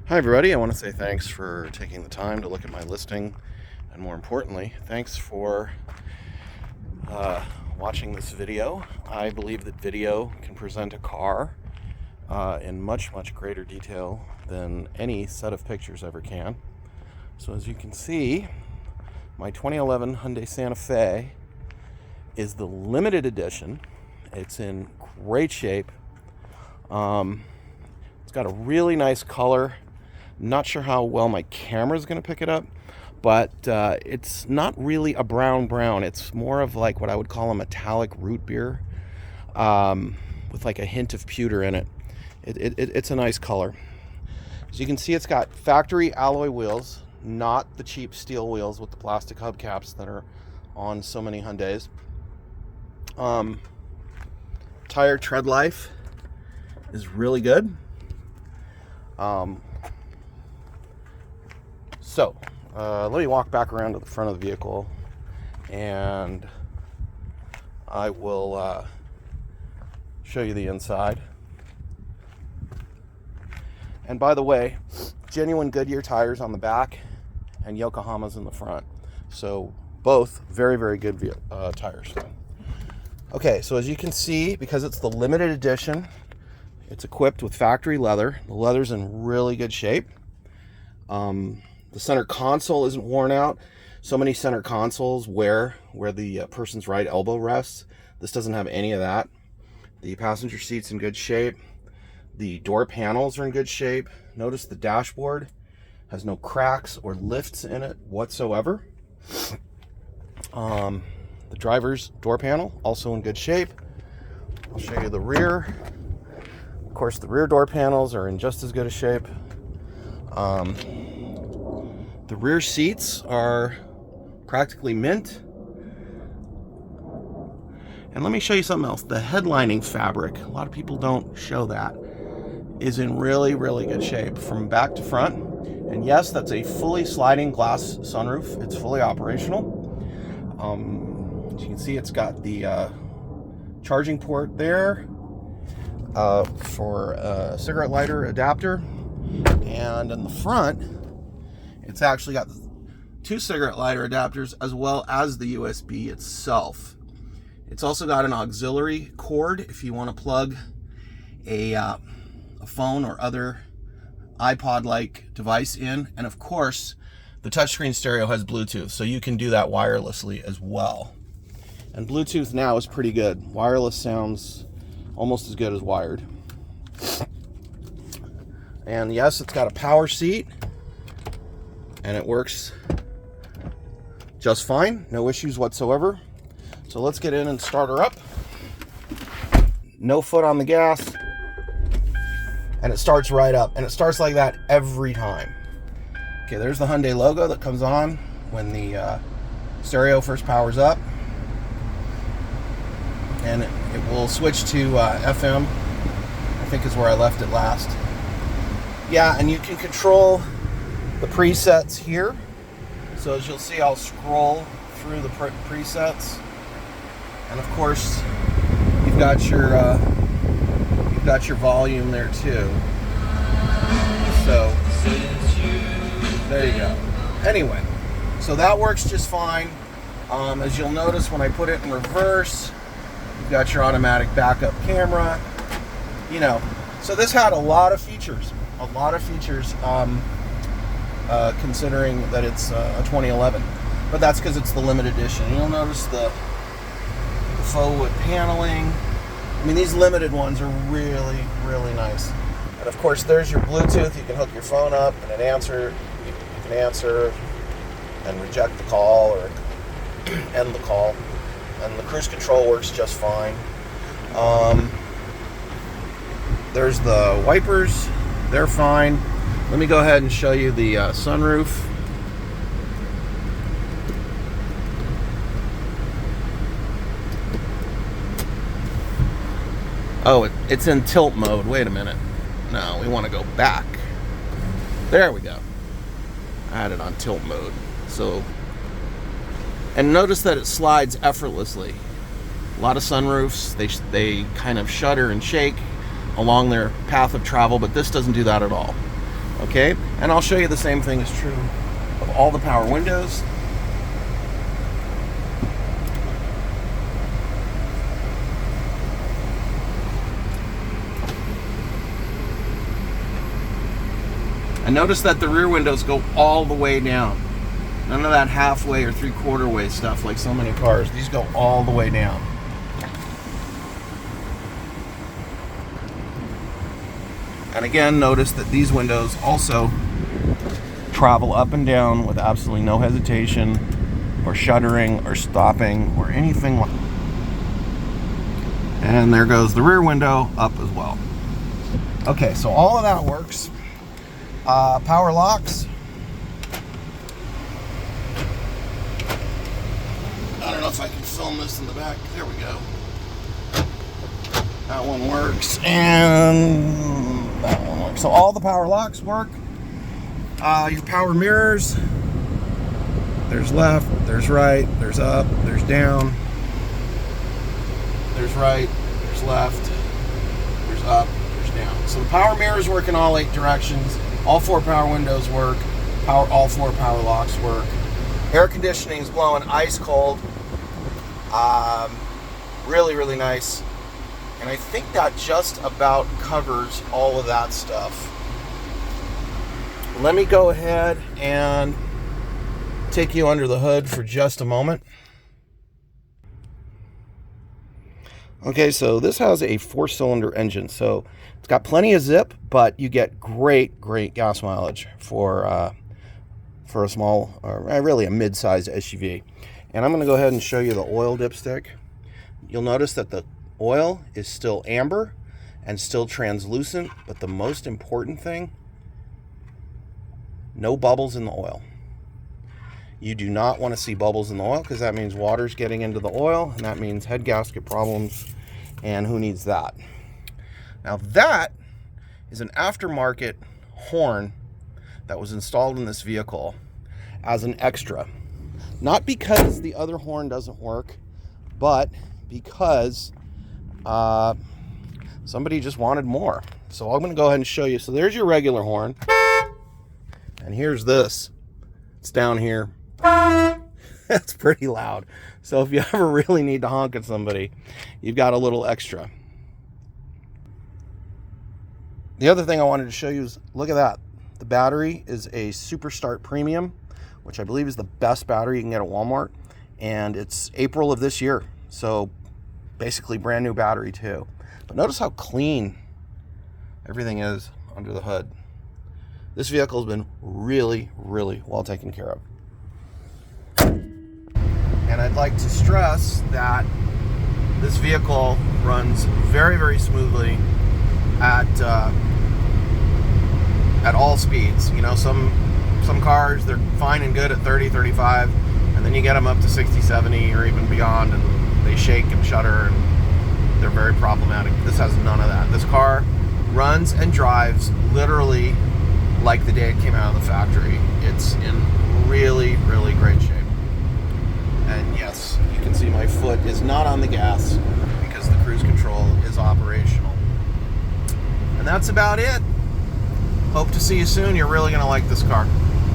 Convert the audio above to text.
Hi everybody, I want to say thanks for taking the time to look at my listing, and more importantly, thanks for watching this video. I believe that video can present a car in much greater detail than any set of pictures ever can. So as you can see, my 2011 Hyundai Santa Fe is the limited edition. It's in great shape. It's got a really nice color. Not sure how well my camera is going to pick it up, but it's not really a brown. It's more of like what I would call a metallic root beer with like a hint of pewter in it. It's a nice color. As you can see, it's got factory alloy wheels, not the cheap steel wheels with the plastic hubcaps that are on so many Hyundais. Tire tread life is really good. So, let me walk back around to the front of the vehicle, and I will show you the inside. And by the way, genuine Goodyear tires on the back and Yokohama's in the front. So both very good tires. Okay, so as you can see, because it's the limited edition, it's equipped with factory leather. The leather's in really good shape. The center console isn't worn out. So many center consoles where the person's right elbow rests. This doesn't have any of that. The passenger seat's in good shape. The door panels are in good shape. Notice the dashboard has no cracks or lifts in it whatsoever. The driver's door panel also in good shape. I'll show you the rear. Of course, the rear door panels are in just as good a shape. The rear seats are practically mint. And let me show you something else. The headlining fabric, a lot of people don't show that, is in really good shape from back to front. And yes, that's a fully sliding glass sunroof. It's fully operational. As you can see, it's got the charging port there for a cigarette lighter adapter. And in the front, it's actually got two cigarette lighter adapters as well as the USB itself. It's also got an auxiliary cord if you want to plug a phone or other iPod-like device in. And of course, the touchscreen stereo has Bluetooth, so you can do that wirelessly as well. And Bluetooth now is pretty good. Wireless sounds almost as good as wired. And yes, it's got a power seat, and it works just fine. No issues whatsoever. So let's get in and start her up. No foot on the gas. And it starts right up. And it starts like that every time. Okay, there's the Hyundai logo that comes on when the stereo first powers up. And it will switch to FM, I think is where I left it last. Yeah, and you can control the presets here. So as you'll see, I'll scroll through the presets. And of course, you've got your volume there too. So there you go. Anyway, so that works just fine. As you'll notice when I put it in reverse, you've got your automatic backup camera. You know, so this had a lot of features. Considering that it's a 2011, but that's because it's the limited edition. You'll notice the faux wood paneling. I mean, these limited ones are really nice. And of course, there's your Bluetooth. You can hook your phone up and you can answer and reject the call or end the call. And the cruise control works just fine. There's the wipers. They're fine. Let me go ahead and show you the sunroof. Oh, it's in tilt mode. Wait a minute. No, we want to go back. There we go. I had it on tilt mode. So, and notice that it slides effortlessly. A lot of sunroofs, they kind of shudder and shake along their path of travel, but this doesn't do that at all. Okay, and I'll show you the same thing is true of all the power windows. And notice that the rear windows go all the way down. None of that halfway or three-quarter way stuff like so many cars. These go all the way down. And again, notice that these windows also travel up and down with absolutely no hesitation or shuddering or stopping or anything like that. And there goes the rear window up as well. Okay, so all of that works. Power locks. I don't know if I can film this in the back. There we go. That one works, and that one works. So all the power locks work. Your power mirrors. There's left, there's right, there's up, there's down. There's right, there's left, there's up, there's down. So the power mirrors work in all 8 directions. All 4 power windows work. All 4 power locks work. Air conditioning is blowing ice cold. Really, really nice. And I think that just about covers all of that stuff. Let me go ahead and take you under the hood for just a moment. Okay, so this has a 4-cylinder engine, so it's got plenty of zip, but you get great gas mileage for a small, or really a mid-sized SUV. And I'm going to go ahead and show you the oil dipstick. You'll notice that the oil is still amber and still translucent, but the most important thing, no bubbles in the oil. You do not want to see bubbles in the oil because that means water's getting into the oil, and that means head gasket problems, and who needs that? Now that is an aftermarket horn that was installed in this vehicle as an extra. Not because the other horn doesn't work, but because somebody just wanted more. So I'm going to go ahead and show you. So there's your regular horn, and here's this. It's down here. That's pretty loud. So if you ever really need to honk at somebody, you've got a little extra. The other thing I wanted to show you is, look at that. The battery is a Superstart Premium, which I believe is the best battery you can get at Walmart. And it's April of this year. So basically brand new battery too. But notice how clean everything is under the hood. This vehicle has been really well taken care of. And I'd like to stress that this vehicle runs very smoothly at all speeds. You know, some cars, they're fine and good at 30, 35, and then you get them up to 60, 70, or even beyond, and they shake and shudder, and they're very problematic. This has none of that. This car runs and drives literally like the day it came out of the factory. It's in really great shape. And yes, you can see my foot is not on the gas because the cruise control is operational. And that's about it. Hope to see you soon. You're really going to like this car.